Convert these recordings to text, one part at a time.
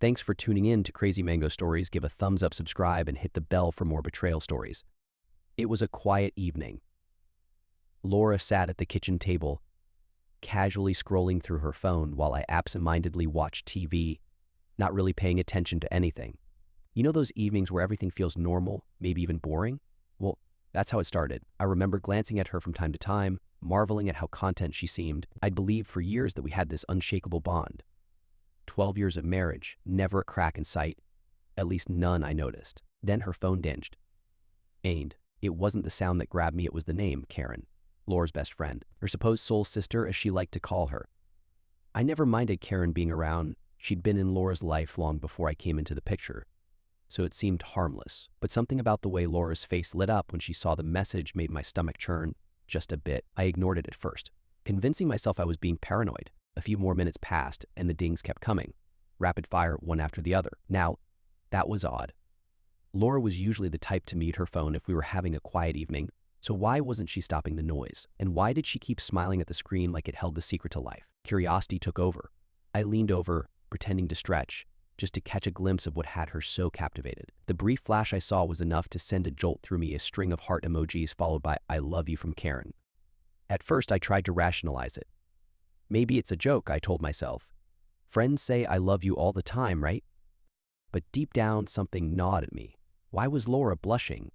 Thanks for tuning in to Crazy Mango Stories. Give a thumbs up, subscribe, and hit the bell for more betrayal stories. It was a quiet evening. Laura sat at the kitchen table, casually scrolling through her phone while I absentmindedly watched TV, not really paying attention to anything. You know those evenings where everything feels normal, maybe even boring? Well, that's how it started. I remember glancing at her from time to time, marveling at how content she seemed. I'd believed for years that we had this unshakable bond. 12 years of marriage, never a crack in sight, at least none I noticed. Then her phone dinged. And it wasn't the sound that grabbed me, it was the name, Karen, Laura's best friend, her supposed soul sister as she liked to call her. I never minded Karen being around. She'd been in Laura's life long before I came into the picture, so it seemed harmless. But something about the way Laura's face lit up when she saw the message made my stomach churn just a bit. I ignored it at first, convincing myself I was being paranoid. A few more minutes passed and the dings kept coming, rapid fire, one after the other. Now, that was odd. Laura was usually the type to mute her phone if we were having a quiet evening, so why wasn't she stopping the noise? And why did she keep smiling at the screen like it held the secret to life? Curiosity took over. I leaned over, pretending to stretch, just to catch a glimpse of what had her so captivated. The brief flash I saw was enough to send a jolt through me, a string of heart emojis followed by "I love you" from Karen. At first, I tried to rationalize it. Maybe it's a joke, I told myself. Friends say I love you all the time, right? But deep down, something gnawed at me. Why was Laura blushing?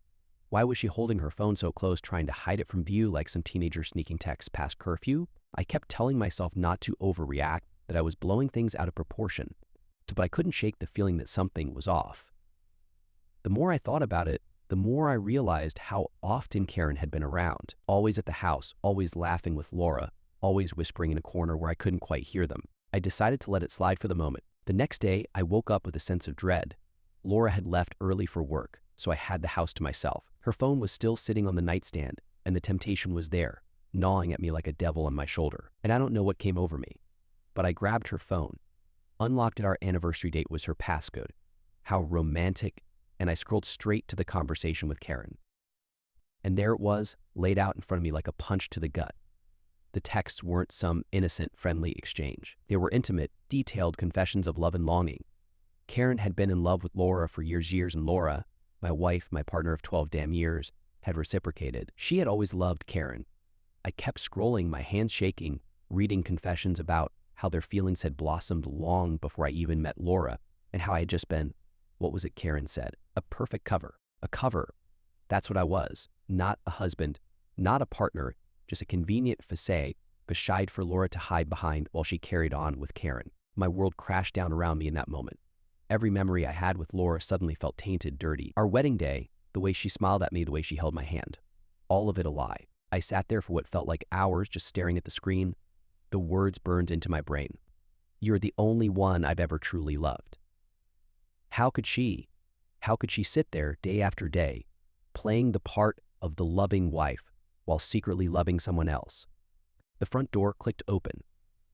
Why was she holding her phone so close, trying to hide it from view like some teenager sneaking texts past curfew? I kept telling myself not to overreact, that I was blowing things out of proportion, but I couldn't shake the feeling that something was off. The more I thought about it, the more I realized how often Karen had been around, always at the house, always laughing with Laura, always whispering in a corner where I couldn't quite hear them. I decided to let it slide for the moment. The next day, I woke up with a sense of dread. Laura had left early for work, so I had the house to myself. Her phone was still sitting on the nightstand, and the temptation was there, gnawing at me like a devil on my shoulder. And I don't know what came over me, but I grabbed her phone. Unlocked at our anniversary date was her passcode. How romantic, and I scrolled straight to the conversation with Karen. And there it was, laid out in front of me like a punch to the gut. The texts weren't some innocent, friendly exchange. They were intimate, detailed confessions of love and longing. Karen had been in love with Laura for years, and Laura, my wife, my partner of 12 damn years, had reciprocated. She had always loved Karen. I kept scrolling, my hands shaking, reading confessions about how their feelings had blossomed long before I even met Laura, and how I had just been, what was it Karen said? A perfect cover. A cover. That's what I was. Not a husband, not a partner, just a convenient facade for Laura to hide behind while she carried on with Karen. My world crashed down around me in that moment. Every memory I had with Laura suddenly felt tainted, dirty. Our wedding day, the way she smiled at me, the way she held my hand. All of it a lie. I sat there for what felt like hours just staring at the screen. The words burned into my brain. You're the only one I've ever truly loved. How could she sit there day after day, playing the part of the loving wife while secretly loving someone else? The front door clicked open.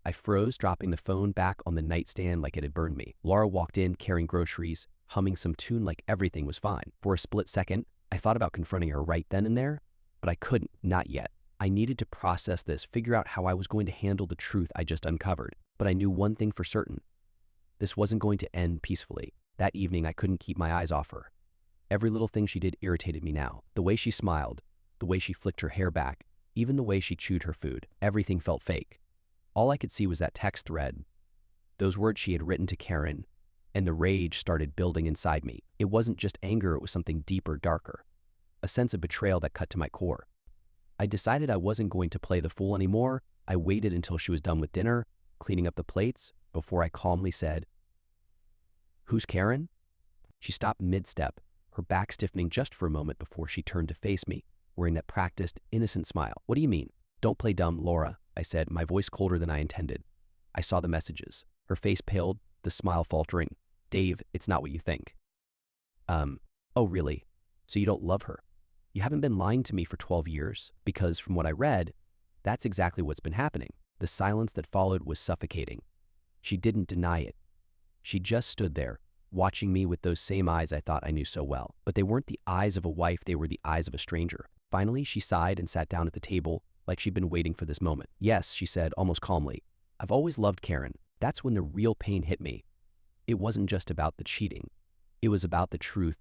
I froze, dropping the phone back on the nightstand like it had burned me. Laura walked in carrying groceries, humming some tune like everything was fine. For a split second, I thought about confronting her right then and there, but I couldn't, not yet. I needed to process this, figure out how I was going to handle the truth I just uncovered. But I knew one thing for certain. This wasn't going to end peacefully. That evening, I couldn't keep my eyes off her. Every little thing she did irritated me now. The way she smiled, the way she flicked her hair back, even the way she chewed her food. Everything felt fake. All I could see was that text thread, those words she had written to Karen, and the rage started building inside me. It wasn't just anger, it was something deeper, darker. A sense of betrayal that cut to my core. I decided I wasn't going to play the fool anymore. I waited until she was done with dinner, cleaning up the plates, before I calmly said, "Who's Karen?" She stopped mid-step, her back stiffening just for a moment before she turned to face me, wearing that practiced, innocent smile. "What do you mean?" "Don't play dumb, Laura," I said, my voice colder than I intended. I saw the messages. Her face paled, the smile faltering. "Dave, it's not what you think." Oh really? So you don't love her? You haven't been lying to me for 12 years? Because from what I read, that's exactly what's been happening. The silence that followed was suffocating. She didn't deny it. She just stood there, watching me with those same eyes I thought I knew so well. But they weren't the eyes of a wife, they were the eyes of a stranger. Finally, she sighed and sat down at the table, like she'd been waiting for this moment. "Yes," she said, almost calmly. "I've always loved Karen." That's when the real pain hit me. It wasn't just about the cheating. It was about the truth,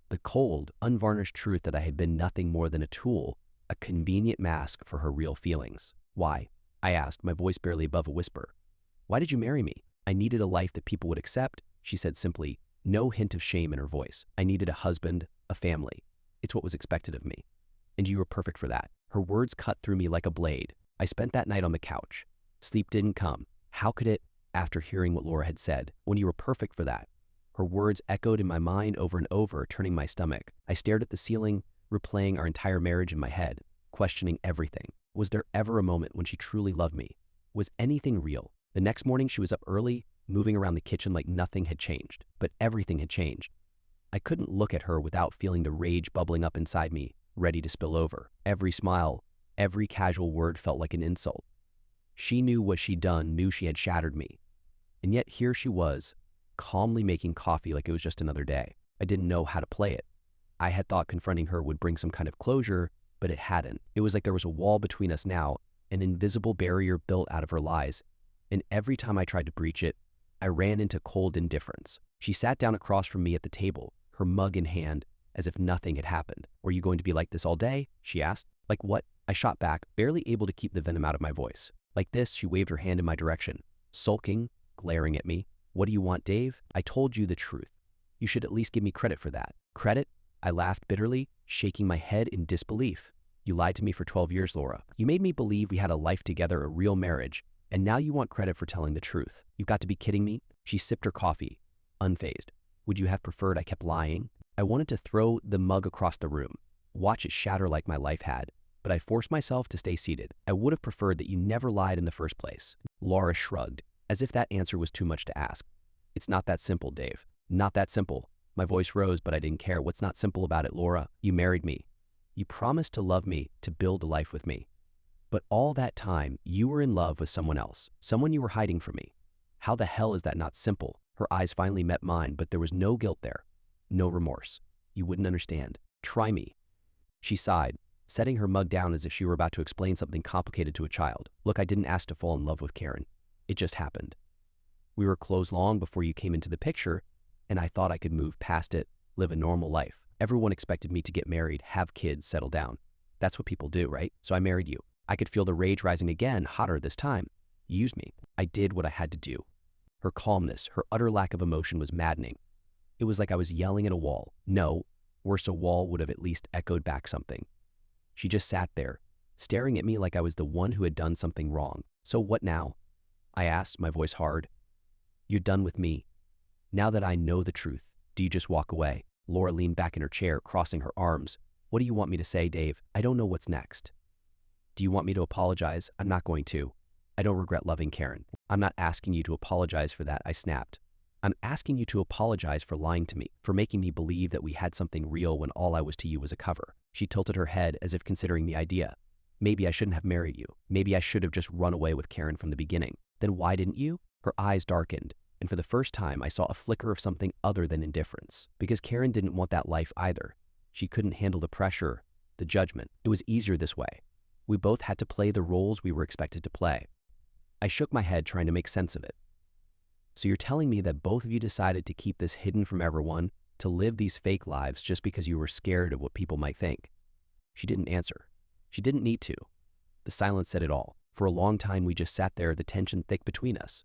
the cold, unvarnished truth that I had been nothing more than a tool, a convenient mask for her real feelings. Why? I asked, my voice barely above a whisper. Why did you marry me? I needed a life that people would accept, she said simply, no hint of shame in her voice. I needed a husband, a family. It's what was expected of me. And you were perfect for that. Her words cut through me like a blade. I spent that night on the couch. Sleep didn't come. How could it, after hearing what Laura had said, when you were perfect for that? Her words echoed in my mind over and over, turning my stomach. I stared at the ceiling, replaying our entire marriage in my head, questioning everything. Was there ever a moment when she truly loved me? Was anything real? The next morning she was up early, moving around the kitchen like nothing had changed. But everything had changed. I couldn't look at her without feeling the rage bubbling up inside me, ready to spill over. Every smile, every casual word felt like an insult. She knew what she'd done, knew she had shattered me. And yet here she was, calmly making coffee like it was just another day. I didn't know how to play it. I had thought confronting her would bring some kind of closure, but it hadn't. It was like there was a wall between us now, an invisible barrier built out of her lies. And every time I tried to breach it, I ran into cold indifference. She sat down across from me at the table, her mug in hand, as if nothing had happened. Were you going to be like this all day? She asked. Like what? I shot back, barely able to keep the venom out of my voice. Like this, she waved her hand in my direction, sulking, glaring at me. What do you want, Dave? I told you the truth. You should at least give me credit for that. Credit? I laughed bitterly, shaking my head in disbelief. You lied to me for 12 years, Laura. You made me believe we had a life together, a real marriage, and now you want credit for telling the truth. You've got to be kidding me. She sipped her coffee, unfazed. Would you have preferred I kept lying? I wanted to throw the mug across the room, watch it shatter like my life had, but I forced myself to stay seated. I would have preferred that you never lied in the first place. Laura shrugged, as if that answer was too much to ask. It's not that simple, Dave. Not that simple. My voice rose, but I didn't care. What's not simple about it, Laura? You married me. You promised to love me, to build a life with me. But all that time, you were in love with someone else, someone you were hiding from me. How the hell is that not simple? Her eyes finally met mine, but there was no guilt there, no remorse. You wouldn't understand. Try me. She sighed, setting her mug down as if she were about to explain something complicated to a child. Look, I didn't ask to fall in love with Karen. It just happened. We were close long before you came into the picture, and I thought I could move past it, live a normal life. Everyone expected me to get married, have kids, settle down. That's what people do, right? So I married you. I could feel the rage rising again, hotter this time. You used me. I did what I had to do. Her calmness, her utter lack of emotion was maddening. It was like I was yelling at a wall. No, worse, a wall would have at least echoed back something. She just sat there, staring at me like I was the one who had done something wrong. So what now? I asked, my voice hard. You're done with me. Now that I know the truth, do you just walk away? Laura leaned back in her chair, crossing her arms. What do you want me to say, Dave? I don't know what's next. Do you want me to apologize? I'm not going to. I don't regret loving Karen. I'm not asking you to apologize for that, I snapped. I'm asking you to apologize for lying to me, for making me believe that we had something real when all I was to you was a cover. She tilted her head as if considering the idea. Maybe I shouldn't have married you. Maybe I should have just run away with Karen from the beginning. Then why didn't you? Her eyes darkened, and for the first time I saw a flicker of something other than indifference. Because Karen didn't want that life either. She couldn't handle the pressure, the judgment. It was easier this way. We both had to play the roles we were expected to play. I shook my head, trying to make sense of it. So you're telling me that both of you decided to keep this hidden from everyone, to live these fake lives just because you were scared of what people might think? She didn't answer. She didn't need to. The silence said it all. For a long time we just sat there, the tension thick between us.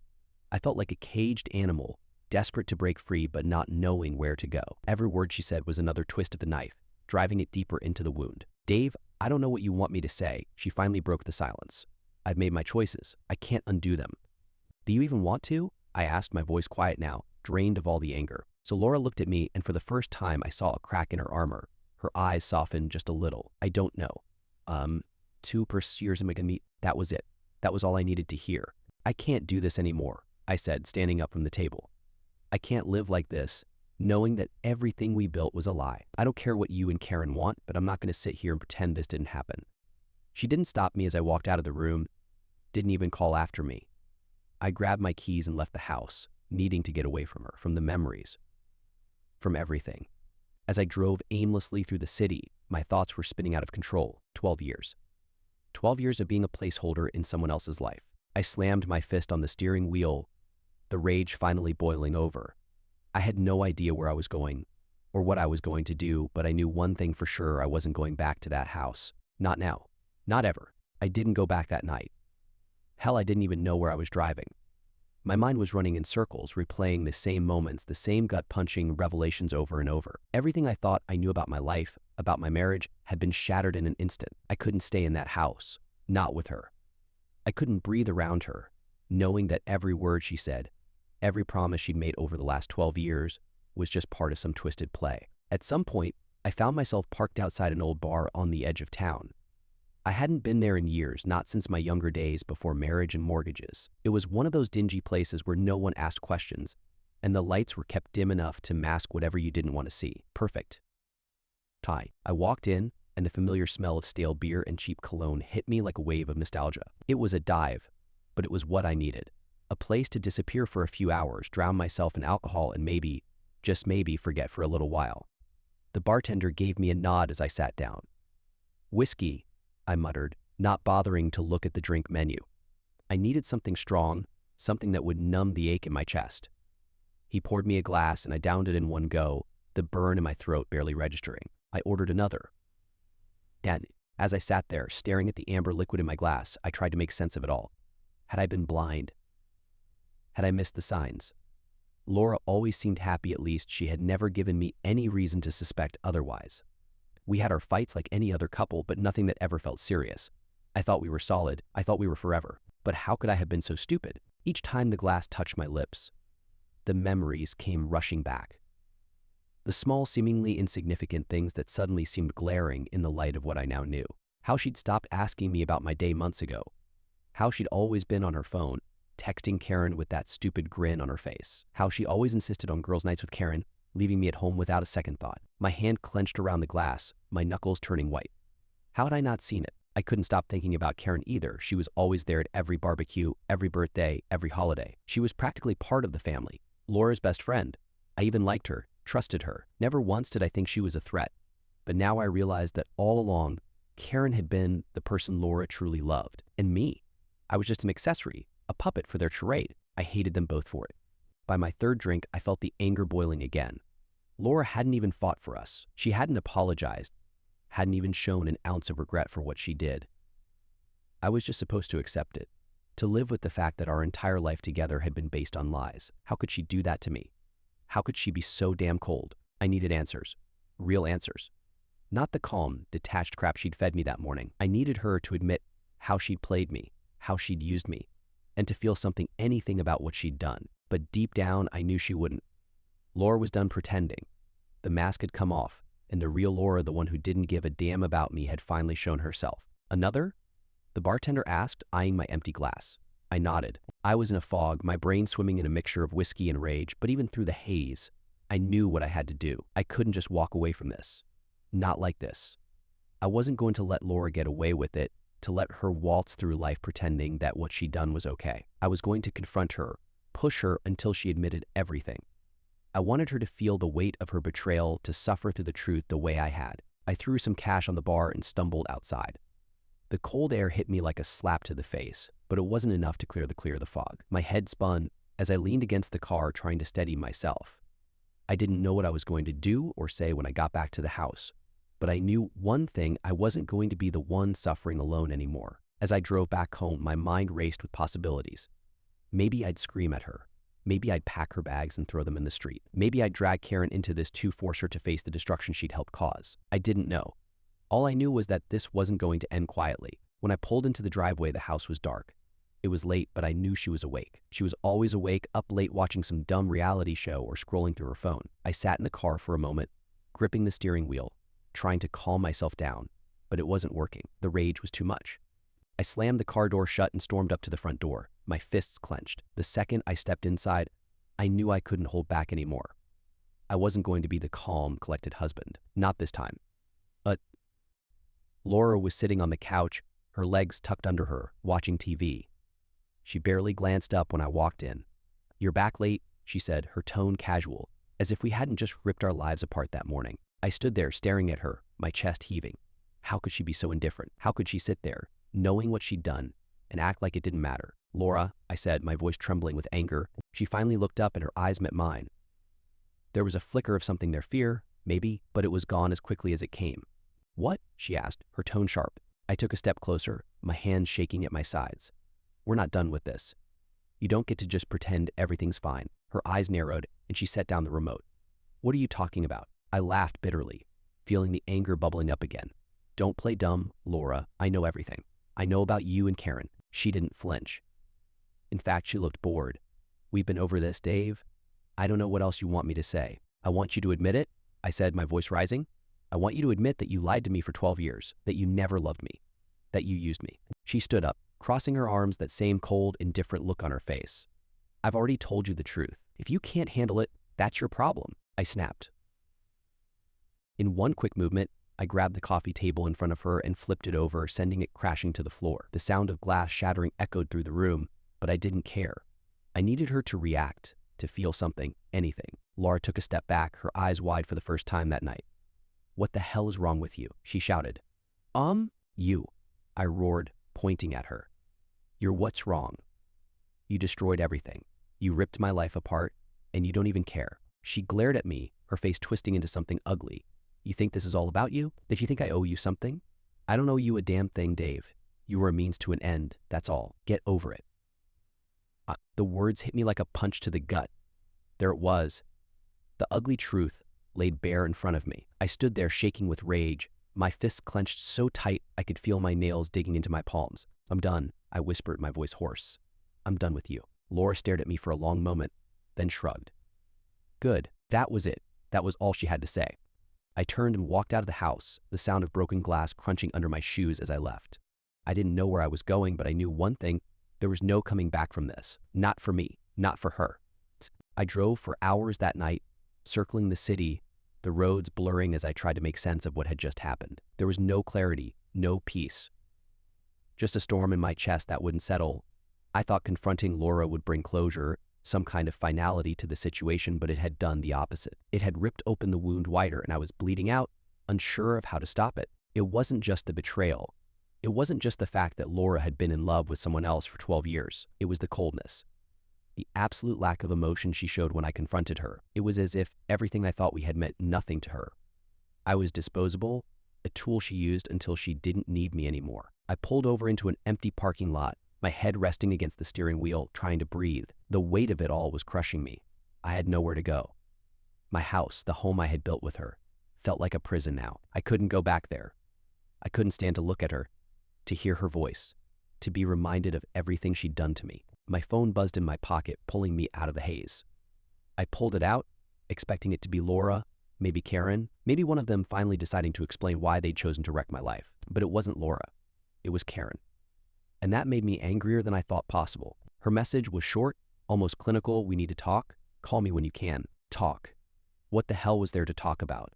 I felt like a caged animal, desperate to break free but not knowing where to go. Every word she said was another twist of the knife, driving it deeper into the wound. Dave, I don't know what you want me to say. She finally broke the silence. I've made my choices. I can't undo them. Do you even want to? I asked, my voice quiet now, drained of all the anger. So Laura looked at me, and for the first time I saw a crack in her armor. Her eyes softened just a little. I don't know. 2 years ago, that was it. That was all I needed to hear. I can't do this anymore, I said, standing up from the table. I can't live like this, knowing that everything we built was a lie. I don't care what you and Karen want, but I'm not going to sit here and pretend this didn't happen. She didn't stop me as I walked out of the room, didn't even call after me. I grabbed my keys and left the house, needing to get away from her, from the memories, from everything. As I drove aimlessly through the city, my thoughts were spinning out of control. 12 years. 12 years of being a placeholder in someone else's life. I slammed my fist on the steering wheel, the rage finally boiling over. I had no idea where I was going or what I was going to do, but I knew one thing for sure: I wasn't going back to that house. Not now. Not ever. I didn't go back that night. Hell, I didn't even know where I was driving. My mind was running in circles, replaying the same moments, the same gut-punching revelations over and over. Everything I thought I knew about my life, about my marriage, had been shattered in an instant. I couldn't stay in that house. Not with her. I couldn't breathe around her, knowing that every word she said, every promise she'd made over the last 12 years, was just part of some twisted play. At some point, I found myself parked outside an old bar on the edge of town. I hadn't been there in years, not since my younger days before marriage and mortgages. It was one of those dingy places where no one asked questions, and the lights were kept dim enough to mask whatever you didn't want to see. Perfect. I walked in, and the familiar smell of stale beer and cheap cologne hit me like a wave of nostalgia. It was a dive, but it was what I needed. A place to disappear for a few hours, drown myself in alcohol, and maybe, just maybe, forget for a little while. The bartender gave me a nod as I sat down. "Whiskey," I muttered, not bothering to look at the drink menu. I needed something strong, something that would numb the ache in my chest. He poured me a glass and I downed it in one go, the burn in my throat barely registering. I ordered another. And as I sat there, staring at the amber liquid in my glass, I tried to make sense of it all. Had I been blind? Had I missed the signs? Laura always seemed happy. At least she had never given me any reason to suspect otherwise. We had our fights like any other couple, but nothing that ever felt serious. I thought we were solid. I thought we were forever. But how could I have been so stupid? Each time the glass touched my lips, the memories came rushing back. The small, seemingly insignificant things that suddenly seemed glaring in the light of what I now knew. How she'd stopped asking me about my day months ago. How she'd always been on her phone, texting Karen with that stupid grin on her face. How she always insisted on girls' nights with Karen, leaving me at home without a second thought. My hand clenched around the glass, my knuckles turning white. How had I not seen it? I couldn't stop thinking about Karen either. She was always there at every barbecue, every birthday, every holiday. She was practically part of the family. Laura's best friend. I even liked her, trusted her. Never once did I think she was a threat. But now I realized that all along, Karen had been the person Laura truly loved. And me. I was just an accessory, a puppet for their charade. I hated them both for it. By my third drink, I felt the anger boiling again. Laura hadn't even fought for us. She hadn't apologized, hadn't even shown an ounce of regret for what she did. I was just supposed to accept it, to live with the fact that our entire life together had been based on lies. How could she do that to me? How could she be so damn cold? I needed answers. Real answers. Not the calm, detached crap she'd fed me that morning. I needed her to admit how she'd played me, how she'd used me, and to feel something, anything about what she'd done. But deep down, I knew she wouldn't. Laura was done pretending. The mask had come off, and the real Laura, the one who didn't give a damn about me, had finally shown herself. "Another?" the bartender asked, eyeing my empty glass. I nodded. I was in a fog, my brain swimming in a mixture of whiskey and rage, but even through the haze, I knew what I had to do. I couldn't just walk away from this. Not like this. I wasn't going to let Laura get away with it, to let her waltz through life pretending that what she'd done was okay. I was going to confront her, push her until she admitted everything. I wanted her to feel the weight of her betrayal, to suffer through the truth the way I had. I threw some cash on the bar and stumbled outside. The cold air hit me like a slap to the face, but it wasn't enough to clear the fog. My head spun as I leaned against the car, trying to steady myself. I didn't know what I was going to do or say when I got back to the house, but I knew one thing: I wasn't going to be the one suffering alone anymore. As I drove back home, my mind raced with possibilities. Maybe I'd scream at her. Maybe I'd pack her bags and throw them in the street. Maybe I'd drag Karen into this to force her to face the destruction she'd helped cause. I didn't know. All I knew was that this wasn't going to end quietly. When I pulled into the driveway, the house was dark. It was late, but I knew she was awake. She was always awake, up late watching some dumb reality show or scrolling through her phone. I sat in the car for a moment, gripping the steering wheel, trying to calm myself down, but it wasn't working. The rage was too much. I slammed the car door shut and stormed up to the front door, my fists clenched. The second I stepped inside, I knew I couldn't hold back anymore. I wasn't going to be the calm, collected husband. Not this time. Laura was sitting on the couch, her legs tucked under her, watching TV. She barely glanced up when I walked in. "You're back late," she said, her tone casual, as if we hadn't just ripped our lives apart that morning. I stood there staring at her, my chest heaving. How could she be so indifferent? How could she sit there, knowing what she'd done, and act like it didn't matter? "Laura," I said, my voice trembling with anger. She finally looked up and her eyes met mine. There was a flicker of something there, fear, maybe, but it was gone as quickly as it came. What? She asked, her tone sharp. I took a step closer, my hands shaking at my sides. We're not done with this. You don't get to just pretend everything's fine. Her eyes narrowed, and she set down the remote. What are you talking about? I laughed bitterly, feeling the anger bubbling up again. Don't play dumb, Laura. I know everything. I know about you and Karen. She didn't flinch. In fact, she looked bored. We've been over this, Dave. I don't know what else you want me to say. I want you to admit it, I said, my voice rising. I want you to admit that you lied to me for 12 years, that you never loved me, that you used me. She stood up, crossing her arms, that same cold, indifferent look on her face. I've already told you the truth. If you can't handle it, that's your problem, I snapped. In one quick movement, I grabbed the coffee table in front of her and flipped it over, sending it crashing to the floor. The sound of glass shattering echoed through the room, but I didn't care. I needed her to react, to feel something, anything. Laura took a step back, her eyes wide for the first time that night. What the hell is wrong with you? She shouted. You, I roared, pointing at her. You're what's wrong. You destroyed everything. You ripped my life apart, and you don't even care. She glared at me, her face twisting into something ugly. You think this is all about you? If you think I owe you something? I don't owe you a damn thing, Dave. You were a means to an end, that's all. Get over it. The words hit me like a punch to the gut. There it was. The ugly truth laid bare in front of me. I stood there shaking with rage, my fists clenched so tight I could feel my nails digging into my palms. I'm done, I whispered, my voice hoarse. I'm done with you. Laura stared at me for a long moment, then shrugged. Good. That was it. That was all she had to say. I turned and walked out of the house, the sound of broken glass crunching under my shoes as I left. I didn't know where I was going, but I knew one thing. There was no coming back from this. Not for me. Not for her. I drove for hours that night, circling the city, the roads blurring as I tried to make sense of what had just happened. There was no clarity, no peace. Just a storm in my chest that wouldn't settle. I thought confronting Laura would bring closure, some kind of finality to the situation, but it had done the opposite. It had ripped open the wound wider, and I was bleeding out, unsure of how to stop it. It wasn't just the betrayal. It wasn't just the fact that Laura had been in love with someone else for 12 years. It was the coldness. The absolute lack of emotion she showed when I confronted her. It was as if everything I thought we had meant nothing to her. I was disposable, a tool she used until she didn't need me anymore. I pulled over into an empty parking lot, my head resting against the steering wheel, trying to breathe. The weight of it all was crushing me. I had nowhere to go. My house, the home I had built with her, felt like a prison now. I couldn't go back there. I couldn't stand to look at her, to hear her voice, to be reminded of everything she'd done to me. My phone buzzed in my pocket, pulling me out of the haze. I pulled it out, expecting it to be Laura, maybe Karen, maybe one of them finally deciding to explain why they'd chosen to wreck my life. But it wasn't Laura. It was Karen. And that made me angrier than I thought possible. Her message was short, almost clinical. We need to talk. Call me when you can. Talk. What the hell was there to talk about?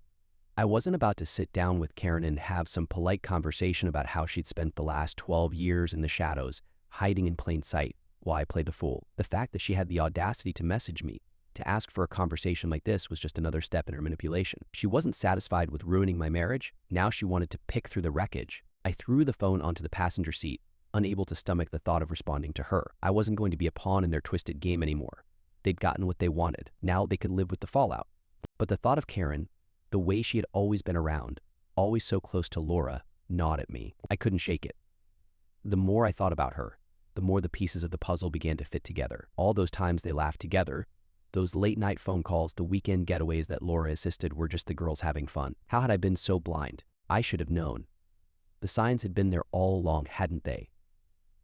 I wasn't about to sit down with Karen and have some polite conversation about how she'd spent the last 12 years in the shadows, hiding in plain sight while I played the fool. The fact that she had the audacity to message me, to ask for a conversation like this, was just another step in her manipulation. She wasn't satisfied with ruining my marriage. Now she wanted to pick through the wreckage. I threw the phone onto the passenger seat, unable to stomach the thought of responding to her. I wasn't going to be a pawn in their twisted game anymore. They'd gotten what they wanted. Now they could live with the fallout. But the thought of Karen, the way she had always been around, always so close to Laura, gnawed at me. I couldn't shake it. The more I thought about her, the more the pieces of the puzzle began to fit together. All those times they laughed together, those late-night phone calls, the weekend getaways that Laura assisted, were just the girls having fun. How had I been so blind? I should have known. The signs had been there all along, hadn't they?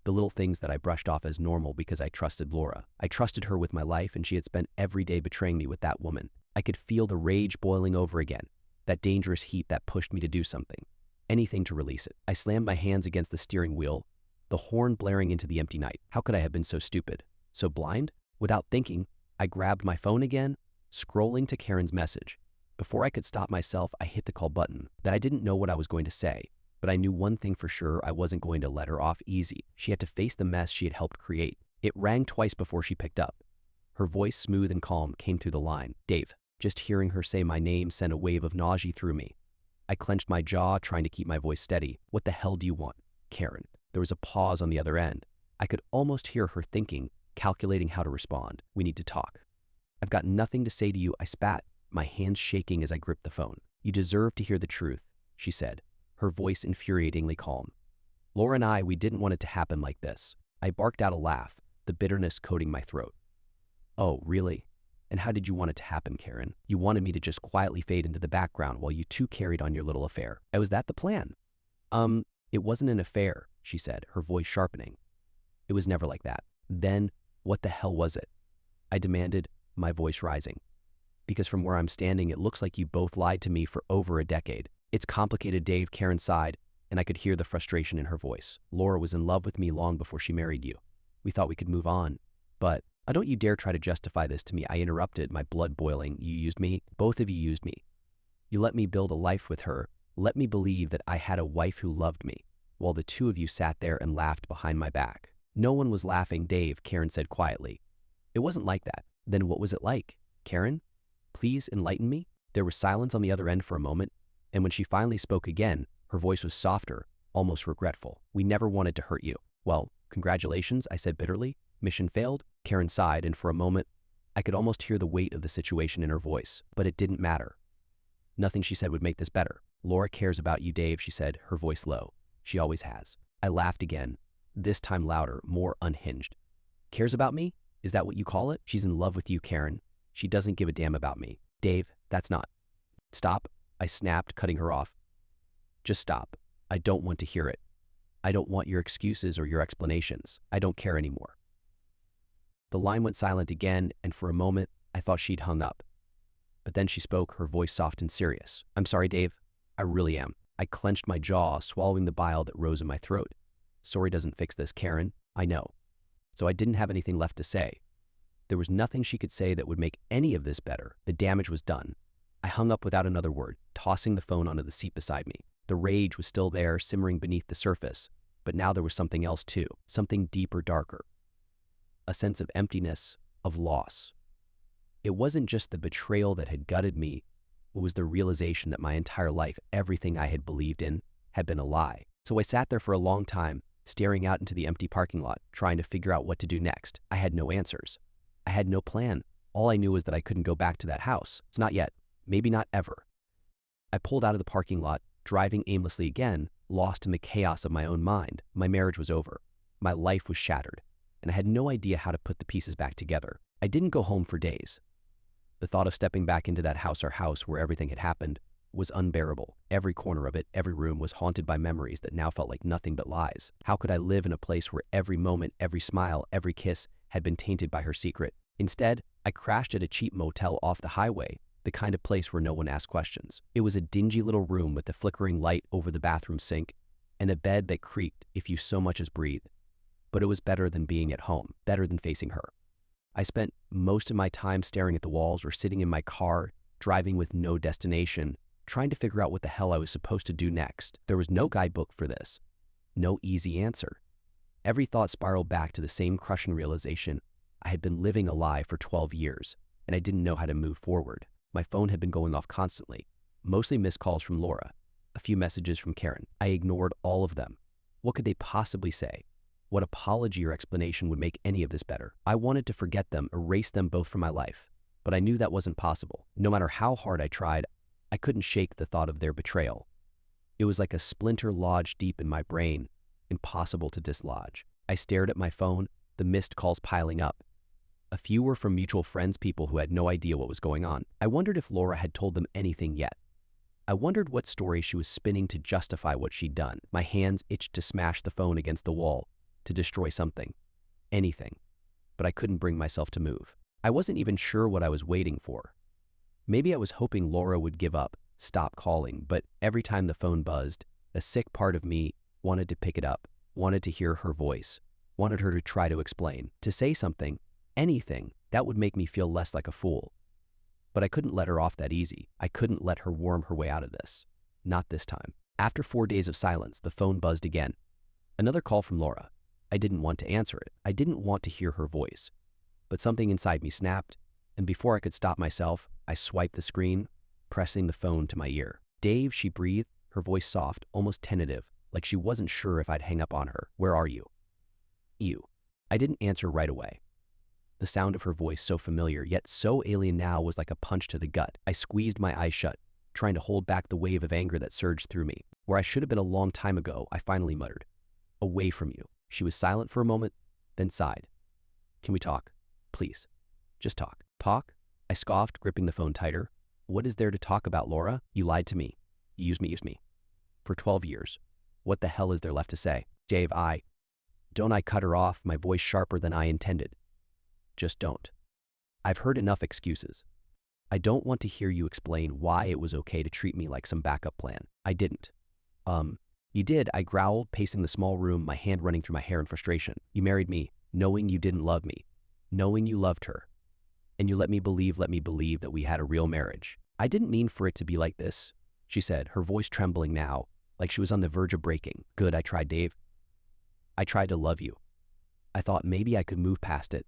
The little things that I brushed off as normal because I trusted Laura. I trusted her with my life, and she had spent every day betraying me with that woman. I could feel the rage boiling over again, that dangerous heat that pushed me to do something. Anything to release it. I slammed my hands against the steering wheel, the horn blaring into the empty night. How could I have been so stupid? So blind? Without thinking, I grabbed my phone again, scrolling to Karen's message. Before I could stop myself, I hit the call button. That I didn't know what I was going to say, but I knew one thing for sure: I wasn't going to let her off easy. She had to face the mess she had helped create. It rang twice before she picked up. Her voice, smooth and calm, came through the line. Dave. Just hearing her say my name sent a wave of nausea through me. I clenched my jaw, trying to keep my voice steady. What the hell do you want? Karen. There was a pause on the other end. I could almost hear her thinking, calculating how to respond. We need to talk. I've got nothing to say to you, I spat, my hands shaking as I gripped the phone. "You deserve to hear the truth," she said, her voice infuriatingly calm. "Laura and we didn't want it to happen like this." I barked out a laugh, the bitterness coating my throat. "Oh, really? And how did you want it to happen, Karen? You wanted me to just quietly fade into the background while you two carried on your little affair. Was that the plan?" It wasn't an affair," she said, her voice sharpening. "It was never like that." "Then what the hell was it?" I demanded, my voice rising. "Because from where I'm standing, it looks like you both lied to me for over a decade." "It's complicated, Dave," Karen sighed, and I could hear the frustration in her voice. "Laura was in love with me long before she married you. We thought we could move on. But don't you dare try to justify this to me," I interrupted, my blood boiling. "You used me. Both of you used me. You let me build a life with her, let me believe that I had a wife who loved me, while the two of you sat there and laughed behind my back." "No one was laughing, Dave," Karen said quietly. "It wasn't like that." "Then what was it like? Karen, please enlighten me." There was silence on the other end for a moment, and when she finally spoke again, her voice was softer, almost regretful. "We never wanted to hurt you." "Well, congratulations," I said bitterly. "Mission failed?" Karen sighed, and for a moment, I could almost hear the weight of the situation in her voice. But it didn't matter. Nothing she said would make this better. "Laura cares about you, Dave," she said, her voice low. "She always has." I laughed again, this time louder, more unhinged. "Cares about me? Is that what you call it? She's in love with you, Karen. She doesn't give a damn about me." "Dave, that's not—" "Stop," I snapped, cutting her off. "Just stop. I don't want to hear it. I don't want your excuses or your explanations. I don't care anymore." The line went silent again, and for a moment, I thought she'd hung up. But then she spoke, her voice soft and serious. "I'm sorry, Dave. I really am." I clenched my jaw, swallowing the bile that rose in my throat. "Sorry doesn't fix this, Karen. I know." So I didn't have anything left to say. There was nothing she could say that would make any of this better. The damage was done. I hung up without another word, tossing the phone onto the seat beside me. The rage was still there, simmering beneath the surface, but now there was something else too, something deeper, darker. A sense of emptiness, of loss. It wasn't just the betrayal that had gutted me, it was the realization that my entire life, everything I had believed in, had been a lie. So I sat there for a long time, staring out into the empty parking lot, trying to figure out what to do next. I had no answers. I had no plan. All I knew was that I couldn't go back to that house. It's not yet. Maybe not ever. I pulled out of the parking lot, driving aimlessly again, lost in the chaos of my own mind. My marriage was over. My life was shattered, and I had no idea how to put the pieces back together. I didn't go home for days. The thought of stepping back into that house, our house where everything had happened, was unbearable. Every corner of it, every room was haunted by memories that now felt like nothing but lies. How could I live in a place where every moment, every smile, every kiss had been tainted by her secret? Instead, I crashed at a cheap motel off the highway, the kind of place where no one asked questions. It was a dingy little room with the flickering light over the bathroom sink and a bed that creaked if you so much as breathed. But it was better than being at home, better than facing her. I spent most of my time staring at the walls or sitting in my car, driving with no destination, trying to figure out what the hell I was supposed to do next. There was no guidebook for this, no easy answer. Every thought spiraled back to the same crushing realization. I had been living a lie for 12 years, and I didn't know how to move forward. My phone had been going off constantly, mostly missed calls from Laura, a few messages from Karen. I ignored all of them. What could they possibly say? What apology or explanation would make any of this better? I wanted to forget them, erase them both from my life, but I knew that wasn't possible. No matter how hard I tried, I couldn't shake the thought of their betrayal. It was like a splinter lodged deep in my brain, impossible to dislodge. I stared at my phone, the missed calls piling up. A few were from mutual friends, people who had no idea what was going on. I wondered if Laura had told them anything yet. I wondered what story she was spinning to justify what she'd done. My hands itched to smash the phone against the wall, to destroy something, anything, but I couldn't bring myself to move. I wasn't even sure what I was waiting for. Maybe I was hoping Laura would give up, stop calling, but every time the phone buzzed, a sick part of me wanted to pick it up, wanted to hear her voice, wanted her to try to explain, to say something, anything that would make me feel less like a fool. But I couldn't let her off that easy. I couldn't let her worm her way out of this. Not this time. After 4 days of silence, the phone buzzed again. Another call from Laura. I didn't want to answer it. I didn't want to hear her voice. But something inside me snapped, and before I could stop myself, I swiped the screen, pressing the phone to my ear. "Dave," she breathed, her voice soft, almost tentative, like she wasn't sure if I'd hang up on her. "Where are you?" "You." I didn't answer right away. The sound of her voice, so familiar, yet so alien now, was like a punch to the gut. I squeezed my eyes shut, trying to hold back the wave of anger that surged through me. Where I should have been a long time ago, I finally muttered, "Away from you." She was silent for a moment, then sighed. "Can we talk? Please. Just talk." "Talk?" I scoffed, gripping the phone tighter. "What is there to talk about, Laura? You lied to me. You used me. For 12 years. What the hell is there left to say?" "Dave, Don't." I cut her off, my voice sharper than I intended. "Just don't. I've heard enough excuses. I don't want to hear you explain why it was okay to treat me like some backup plan. I didn't." You did," I growled, pacing the small room, my hand running through my hair in frustration. "You married me, knowing you didn't love me, knowing you loved her. And you let me believe that we had a real marriage." "I didn't mean for it to be like this," she said, her voice trembling now, like she was on the verge of breaking. "Good, I tried, Dave. I tried to love you. I thought maybe I could move past it,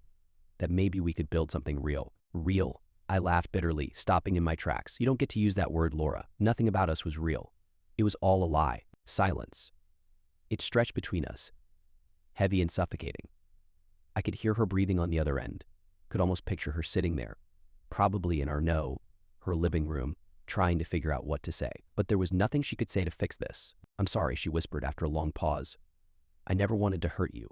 that maybe we could build something real." "Real?" I laughed bitterly, stopping in my tracks. "You don't get to use that word, Laura. Nothing about us was real. It was all a lie." Silence. It stretched between us, heavy and suffocating. I could hear her breathing on the other end, could almost picture her sitting there, probably in her living room, trying to figure out what to say. But there was nothing she could say to fix this. "I'm sorry," she whispered after a long pause. "I never wanted to hurt you."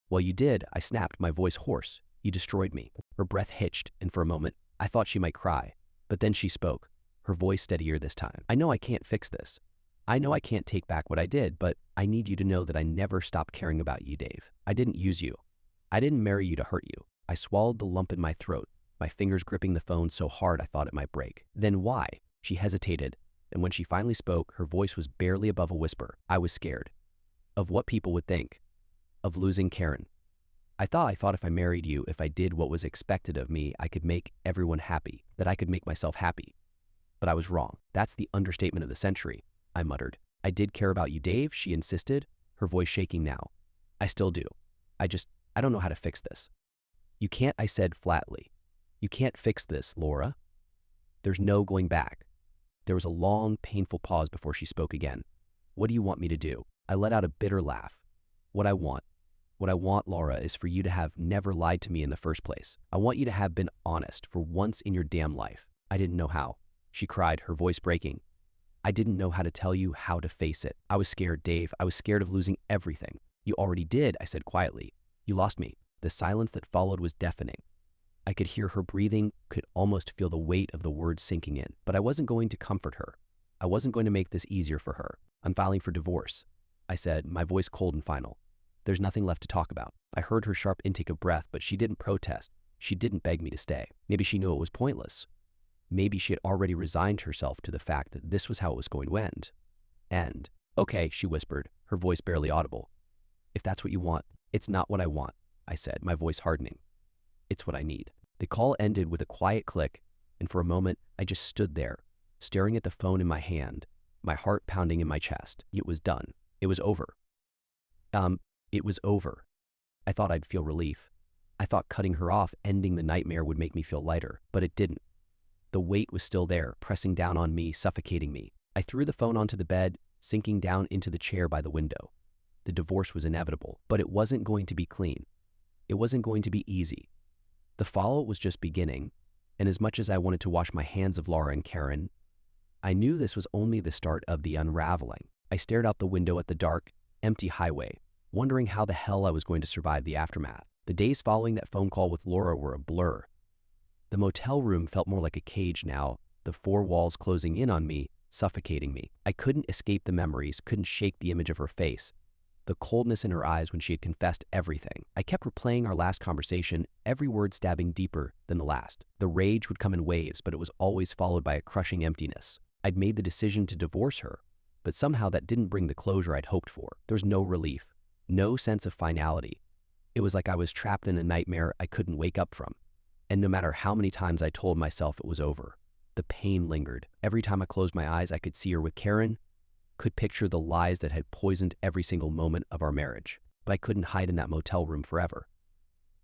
"Well, you did," I snapped, my voice hoarse. "You destroyed me." Her breath hitched, and for a moment, I thought she might cry. But then she spoke, her voice steadier this time. "I know I can't fix this. I know I can't take back what I did, but I need you to know that I never stopped caring about you, Dave. I didn't use you. I didn't marry you to hurt you." I swallowed the lump in my throat, my fingers gripping the phone so hard I thought it might break. "Then why?" She hesitated, and when she finally spoke, her voice was barely above a whisper. "I was scared. Of what people would think. Of losing Karen. I thought if I married you, if I did what was expected of me, I could make everyone happy, that I could make myself happy. But I was wrong. That's the understatement of the century," I muttered. "I did care about you, Dave," she insisted, her voice shaking now. "I still do. I don't know how to fix this." "You can't," I said flatly. "You can't fix this, Laura. There's no going back." There was a long, painful pause before she spoke again. "What do you want me to do?" I let out a bitter laugh. What I want, Laura, is for you to have never lied to me in the first place. I want you to have been honest for once in your damn life." "I didn't know how," she cried, her voice breaking. "I didn't know how to tell you how to face it. I was scared, Dave. I was scared of losing everything." "You already did," I said quietly. "You lost me." The silence that followed was deafening. I could hear her breathing, could almost feel the weight of the words sinking in. But I wasn't going to comfort her. I wasn't going to make this easier for her. "I'm filing for divorce," I said, my voice cold and final. "There's nothing left to talk about." I heard her sharp intake of breath, but she didn't protest. She didn't beg me to stay. Maybe she knew it was pointless. Maybe she had already resigned herself to the fact that this was how it was going to end. "Okay," she whispered, her voice barely audible. "If that's what you want." "It's not what I want," I said, my voice hardening. "It's what I need." The call ended with a quiet click, and for a moment, I just stood there, staring at the phone in my hand, my heart pounding in my chest. It was done. It was over. It was over. I thought I'd feel relief. I thought cutting her off, ending the nightmare, would make me feel lighter, but it didn't. The weight was still there, pressing down on me, suffocating me. I threw the phone onto the bed, sinking down into the chair by the window. The divorce was inevitable, but it wasn't going to be clean. It wasn't going to be easy. The fallout was just beginning, and as much as I wanted to wash my hands of Laura and Karen, I knew this was only the start of the unraveling. I stared out the window at the dark, empty highway, wondering how the hell I was going to survive the aftermath. The days following that phone call with Laura were a blur. The motel room felt more like a cage now, the four walls closing in on me, suffocating me. I couldn't escape the memories, couldn't shake the image of her face, the coldness in her eyes when she had confessed everything. I kept replaying our last conversation, every word stabbing deeper than the last. The rage would come in waves, but it was always followed by a crushing emptiness. I'd made the decision to divorce her, but somehow that didn't bring the closure I'd hoped for. There was no relief, no sense of finality. It was like I was trapped in a nightmare I couldn't wake up from. And no matter how many times I told myself it was over, the pain lingered. Every time I closed my eyes, I could see her with Karen, could picture the lies that had poisoned every single moment of our marriage. But I couldn't hide in that motel room forever.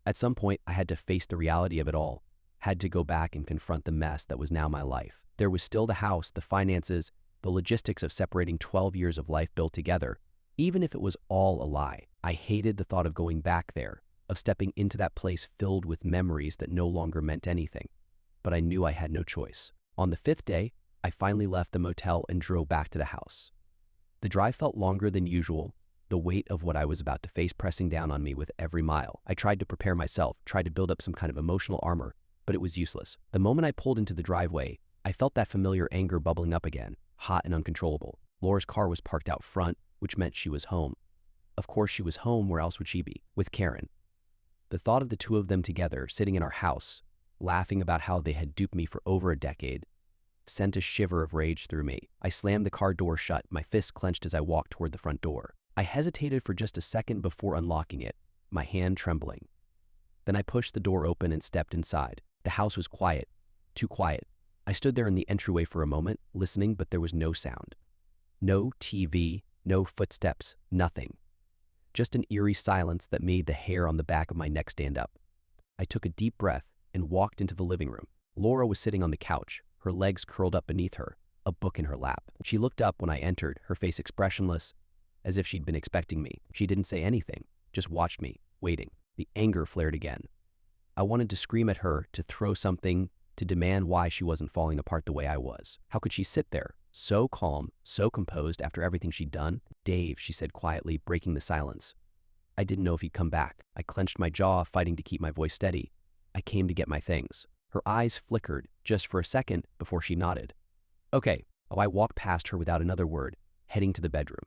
At some point, I had to face the reality of it all, had to go back and confront the mess that was now my life. There was still the house, the finances, the logistics of separating 12 years of life built together, even if it was all a lie. I hated the thought of going back there, of stepping into that place filled with memories that no longer meant anything. But I knew I had no choice. On the 5th day, I finally left the motel and drove back to the house. The drive felt longer than usual, the weight of what I was about to face pressing down on me with every mile. I tried to prepare myself, tried to build up some kind of emotional armor, but it was useless. The moment I pulled into the driveway, I felt that familiar anger bubbling up again, hot and uncontrollable. Laura's car was parked out front, which meant she was home. Of course she was home, where else would she be? With Karen. The thought of the two of them together, sitting in our house, laughing about how they had duped me for over a decade, sent a shiver of rage through me. I slammed the car door shut, my fists clenched as I walked toward the front door. I hesitated for just a second before unlocking it, my hand trembling. Then I pushed the door open and stepped inside. The house was quiet, too quiet. I stood there in the entryway for a moment, listening, but there was no sound. No TV, no footsteps, nothing. Just an eerie silence that made the hair on the back of my neck stand up. I took a deep breath and walked into the living room. Laura was sitting on the couch, her legs curled up beneath her, a book in her lap. She looked up when I entered, her face expressionless, as if she'd been expecting me. She didn't say anything, just watched me, waiting. The anger flared again. I wanted to scream at her, to throw something, to demand why she wasn't falling apart the way I was. How could she sit there, so calm, so composed after everything she'd done? "Dave," she said quietly, breaking the silence. I didn't know if he'd come back. I clenched my jaw, fighting to keep my voice steady. "I came to get my things." Her eyes flickered, just for a second, before she nodded. "Okay." I walked past her without another word, heading to the bedroom.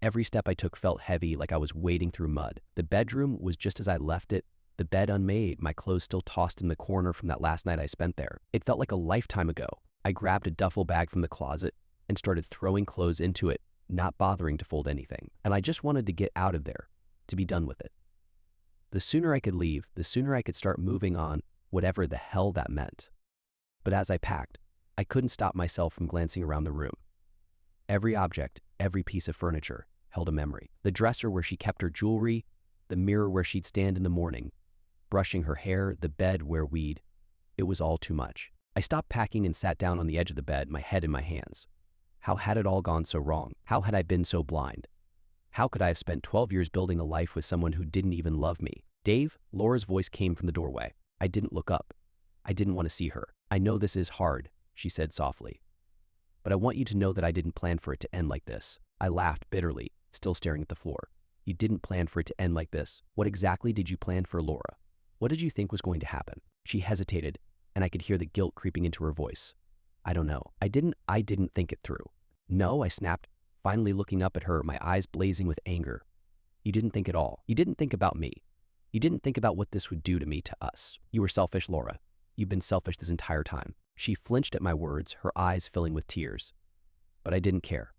Every step I took felt heavy, like I was wading through mud. The bedroom was just as I left it, the bed unmade, my clothes still tossed in the corner from that last night I spent there. It felt like a lifetime ago. I grabbed a duffel bag from the closet and started throwing clothes into it, not bothering to fold anything. And I just wanted to get out of there, to be done with it. The sooner I could leave, the sooner I could start moving on, whatever the hell that meant. But as I packed, I couldn't stop myself from glancing around the room. Every object, every piece of furniture held a memory. The dresser where she kept her jewelry, the mirror where she'd stand in the morning, brushing her hair, the bed where it was all too much. I stopped packing and sat down on the edge of the bed, my head in my hands. How had it all gone so wrong? How had I been so blind? How could I have spent 12 years building a life with someone who didn't even love me? "Dave?" Laura's voice came from the doorway. I didn't look up. I didn't want to see her. "I know this is hard," she said softly. "But I want you to know that I didn't plan for it to end like this." I laughed bitterly, still staring at the floor. "You didn't plan for it to end like this? What exactly did you plan for, Laura? What did you think was going to happen?" She hesitated, and I could hear the guilt creeping into her voice. "I don't know. I didn't think it through." "No," I snapped, finally looking up at her, my eyes blazing with anger. "You didn't think at all. You didn't think about me. You didn't think about what this would do to me, to us. You were selfish, Laura. You've been selfish this entire time." She flinched at my words, her eyes filling with tears. But I didn't care.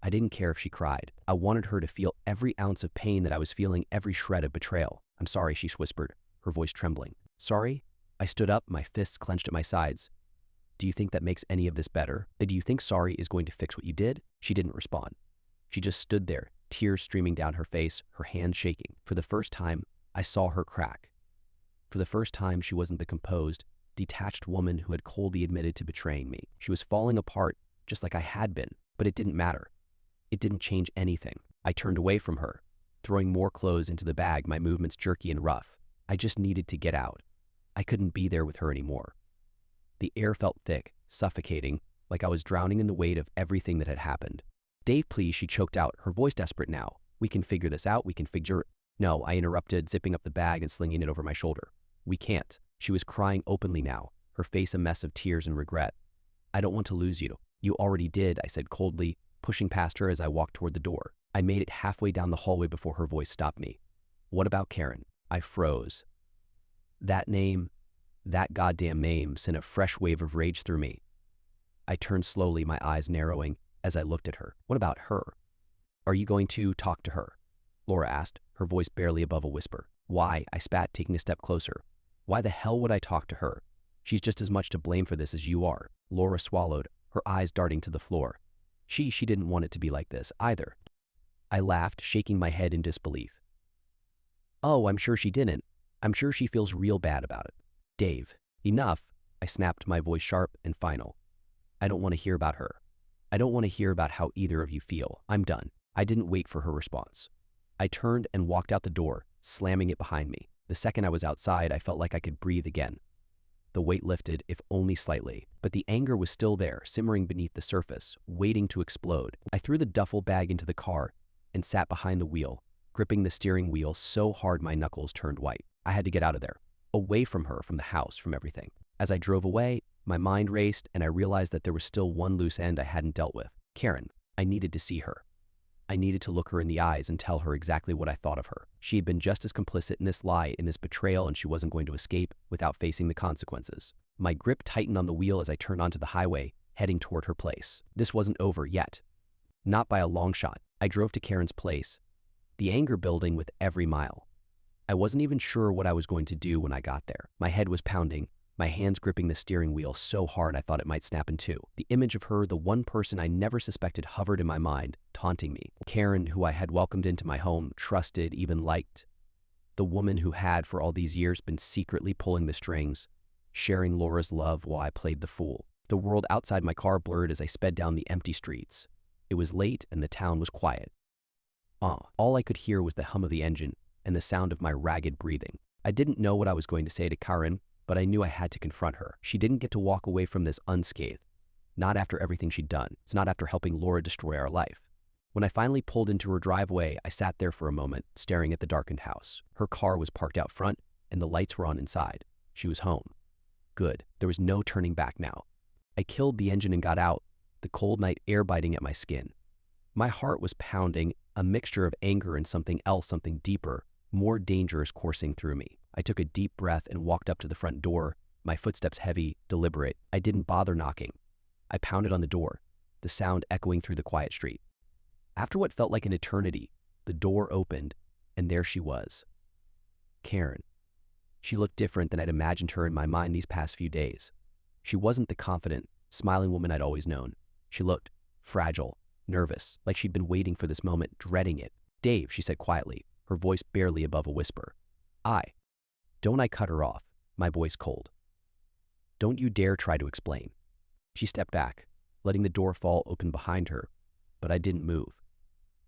I didn't care if she cried. I wanted her to feel every ounce of pain that I was feeling, every shred of betrayal. "I'm sorry," she whispered, her voice trembling. "Sorry?" I stood up, my fists clenched at my sides. "Do you think that makes any of this better? Do you think sorry is going to fix what you did?" She didn't respond. She just stood there, tears streaming down her face, her hands shaking. For the first time, I saw her crack. For the first time, she wasn't the composed, detached woman who had coldly admitted to betraying me. She was falling apart, just like I had been, but it didn't matter. It didn't change anything. I turned away from her, throwing more clothes into the bag, my movements jerky and rough. I just needed to get out. I couldn't be there with her anymore. The air felt thick, suffocating, like I was drowning in the weight of everything that had happened. "Dave, please," she choked out, her voice desperate now. "We can figure this out, we can figure—" "No," I interrupted, zipping up the bag and slinging it over my shoulder. "We can't." She was crying openly now, her face a mess of tears and regret. "I don't want to lose you." "You already did," I said coldly, pushing past her as I walked toward the door. I made it halfway down the hallway before her voice stopped me. "What about Karen?" I froze. That name, that goddamn name, sent a fresh wave of rage through me. I turned slowly, my eyes narrowing, as I looked at her. "What about her?" "Are you going to talk to her?" Laura asked, her voice barely above a whisper. "Why?" I spat, taking a step closer. "Why the hell would I talk to her? She's just as much to blame for this as you are." Laura swallowed, her eyes darting to the floor. She didn't want it to be like this, either. I laughed, shaking my head in disbelief. "Oh, I'm sure she didn't. I'm sure she feels real bad about it." "Dave, enough," I snapped, my voice sharp and final. "I don't want to hear about her. I don't want to hear about how either of you feel. I'm done." I didn't wait for her response. I turned and walked out the door, slamming it behind me. The second I was outside, I felt like I could breathe again. The weight lifted, if only slightly, but the anger was still there, simmering beneath the surface, waiting to explode. I threw the duffel bag into the car and sat behind the wheel, gripping the steering wheel so hard my knuckles turned white. I had to get out of there, away from her, from the house, from everything. As I drove away, my mind raced, and I realized that there was still one loose end I hadn't dealt with. Karen. I needed to see her. I needed to look her in the eyes and tell her exactly what I thought of her. She had been just as complicit in this lie, in this betrayal, and she wasn't going to escape without facing the consequences. My grip tightened on the wheel as I turned onto the highway, heading toward her place. This wasn't over yet. Not by a long shot. I drove to Karen's place, the anger building with every mile. I wasn't even sure what I was going to do when I got there. My head was pounding, my hands gripping the steering wheel so hard I thought it might snap in two. The image of her, the one person I never suspected, hovered in my mind, taunting me. Karen, who I had welcomed into my home, trusted, even liked. The woman who had, for all these years, been secretly pulling the strings, sharing Laura's love while I played the fool. The world outside my car blurred as I sped down the empty streets. It was late and the town was quiet. All I could hear was the hum of the engine and the sound of my ragged breathing. I didn't know what I was going to say to Karen, but I knew I had to confront her. She didn't get to walk away from this unscathed. Not after everything she'd done. It's not after helping Laura destroy our life. When I finally pulled into her driveway, I sat there for a moment, staring at the darkened house. Her car was parked out front, and the lights were on inside. She was home. Good. There was no turning back now. I killed the engine and got out, the cold night air biting at my skin. My heart was pounding, a mixture of anger and something else, something deeper, more dangerous coursing through me. I took a deep breath and walked up to the front door, my footsteps heavy, deliberate. I didn't bother knocking. I pounded on the door, the sound echoing through the quiet street. After what felt like an eternity, the door opened, and there she was. Karen. She looked different than I'd imagined her in my mind these past few days. She wasn't the confident, smiling woman I'd always known. She looked fragile, nervous, like she'd been waiting for this moment, dreading it. "Dave," she said quietly, her voice barely above a whisper. Don't I cut her off, my voice cold. "Don't you dare try to explain." She stepped back, letting the door fall open behind her, but I didn't move.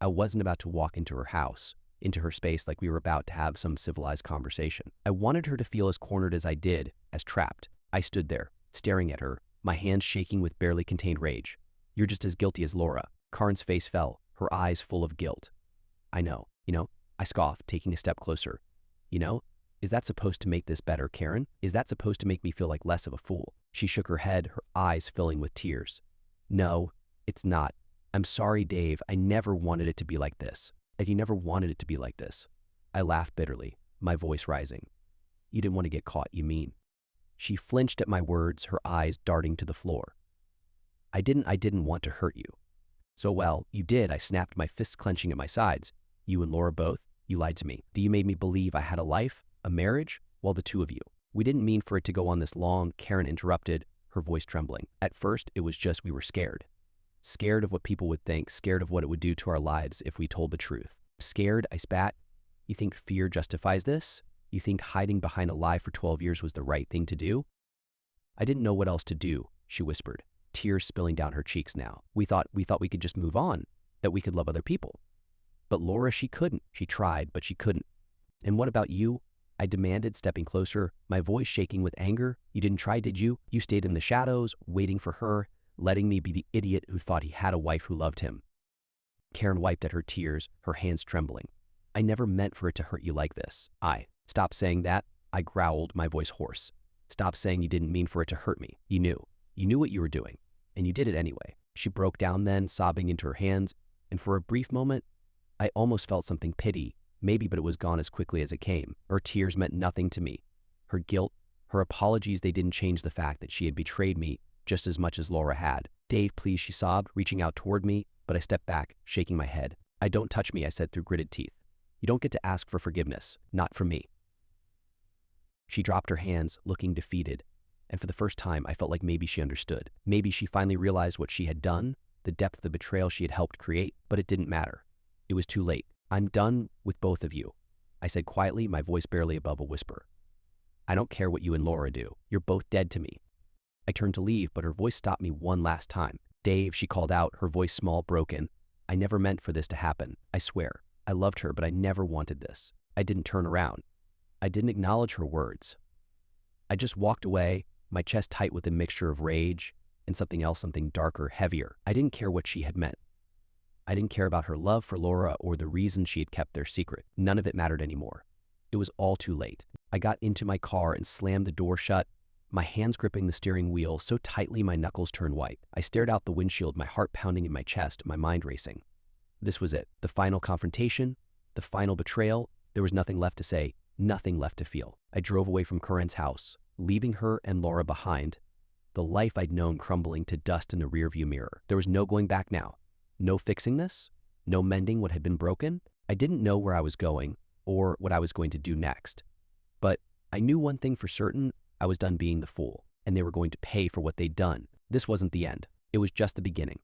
I wasn't about to walk into her house, into her space like we were about to have some civilized conversation. I wanted her to feel as cornered as I did, as trapped. I stood there, staring at her, my hands shaking with barely contained rage. "You're just as guilty as Laura." Karen's face fell, her eyes full of guilt. "I know, I scoffed, taking a step closer. Is that supposed to make this better, Karen? Is that supposed to make me feel like less of a fool?" She shook her head, her eyes filling with tears. "No, it's not. I'm sorry, Dave. I never wanted it to be like this." "And you never wanted it to be like this." I laughed bitterly, my voice rising. "You didn't want to get caught, you mean?" She flinched at my words, her eyes darting to the floor. I didn't want to hurt you." "So, well, you did." I snapped, my fists clenching at my sides. "You and Laura both. You lied to me. You made me believe I had a life, a marriage, well, the two of you. We didn't mean for it to go on this long," Karen interrupted, her voice trembling. "At first, it was just we were scared. Scared of what people would think, scared of what it would do to our lives if we told the truth." "Scared?" I spat. "You think fear justifies this? You think hiding behind a lie for 12 years was the right thing to do?" "I didn't know what else to do," she whispered, tears spilling down her cheeks now. We thought we could just move on, that we could love other people. But Laura, she couldn't. She tried, but she couldn't." "And what about you?" I demanded, stepping closer, my voice shaking with anger. "You didn't try, did you? You stayed in the shadows, waiting for her, letting me be the idiot who thought he had a wife who loved him." Karen wiped at her tears, her hands trembling. "I never meant for it to hurt you like this." "Stop saying that," I growled, my voice hoarse. "Stop saying you didn't mean for it to hurt me. You knew. You knew what you were doing, and you did it anyway." She broke down then, sobbing into her hands, and for a brief moment, I almost felt something pity, maybe, but it was gone as quickly as it came. Her tears meant nothing to me. Her guilt, her apologies, they didn't change the fact that she had betrayed me just as much as Laura had. "Dave, please," she sobbed, reaching out toward me, but I stepped back, shaking my head. "Don't touch me," I said through gritted teeth. "You don't get to ask for forgiveness, not from me." She dropped her hands, looking defeated, and for the first time I felt like maybe she understood. Maybe she finally realized what she had done, the depth of the betrayal she had helped create, but it didn't matter. It was too late. "I'm done with both of you," I said quietly, my voice barely above a whisper. "I don't care what you and Laura do. You're both dead to me." I turned to leave, but her voice stopped me one last time. "Dave," she called out, her voice small, broken. "I never meant for this to happen. I swear. I loved her, but I never wanted this." I didn't turn around. I didn't acknowledge her words. I just walked away, my chest tight with a mixture of rage and something else, something darker, heavier. I didn't care what she had meant. I didn't care about her love for Laura or the reason she had kept their secret. None of it mattered anymore. It was all too late. I got into my car and slammed the door shut, my hands gripping the steering wheel so tightly my knuckles turned white. I stared out the windshield, my heart pounding in my chest, my mind racing. This was it. The final confrontation, the final betrayal. There was nothing left to say, nothing left to feel. I drove away from Corinne's house, leaving her and Laura behind, the life I'd known crumbling to dust in the rearview mirror. There was no going back now. No fixing this, no mending what had been broken. I didn't know where I was going or what I was going to do next. But I knew one thing for certain: I was done being the fool, and they were going to pay for what they'd done. This wasn't the end. It was just the beginning.